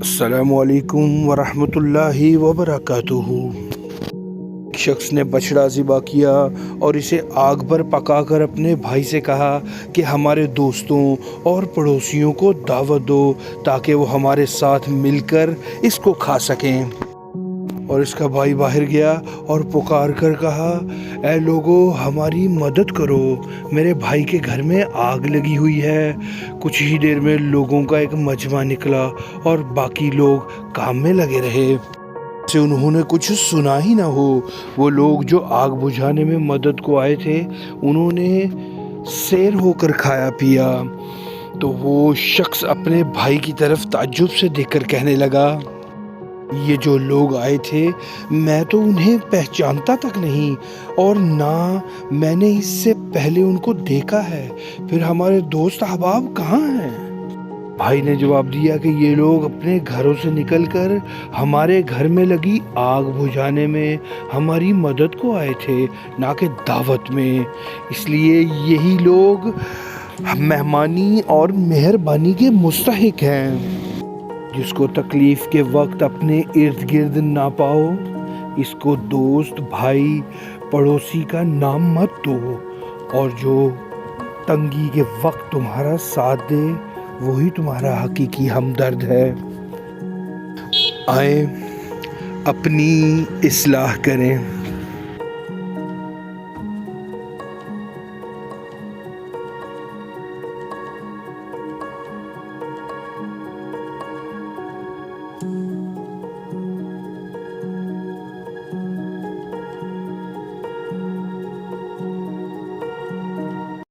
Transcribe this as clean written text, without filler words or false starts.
السلام علیکم ورحمۃ اللہ وبرکاتہ۔ شخص نے بچڑا ذبح کیا اور اسے آگ پر پکا کر اپنے بھائی سے کہا کہ ہمارے دوستوں اور پڑوسیوں کو دعوت دو تاکہ وہ ہمارے ساتھ مل کر اس کو کھا سکیں۔ اور اس کا بھائی باہر گیا اور پکار کر کہا، اے لوگو ہماری مدد کرو، میرے بھائی کے گھر میں آگ لگی ہوئی ہے۔ کچھ ہی دیر میں لوگوں کا ایک مجمع نکلا اور باقی لوگ کام میں لگے رہے سے انہوں نے کچھ سنا ہی نہ ہو۔ وہ لوگ جو آگ بجھانے میں مدد کو آئے تھے انہوں نے سیر ہو کر کھایا پیا۔ تو وہ شخص اپنے بھائی کی طرف تعجب سے دیکھ کر کہنے لگا، یہ جو لوگ آئے تھے میں تو انہیں پہچانتا تک نہیں، اور نہ میں نے اس سے پہلے ان کو دیکھا ہے، پھر ہمارے دوست احباب کہاں ہیں؟ بھائی نے جواب دیا کہ یہ لوگ اپنے گھروں سے نکل کر ہمارے گھر میں لگی آگ بجھانے میں ہماری مدد کو آئے تھے، نہ کہ دعوت میں، اس لیے یہی لوگ مہمانی اور مہربانی کے مستحق ہیں۔ جس کو تکلیف کے وقت اپنے ارد گرد نہ پاؤ، اس کو دوست، بھائی، پڑوسی کا نام مت دو، اور جو تنگی کے وقت تمہارا ساتھ دے وہی تمہارا حقیقی ہمدرد ہے۔ آئیں اپنی اصلاح کریں۔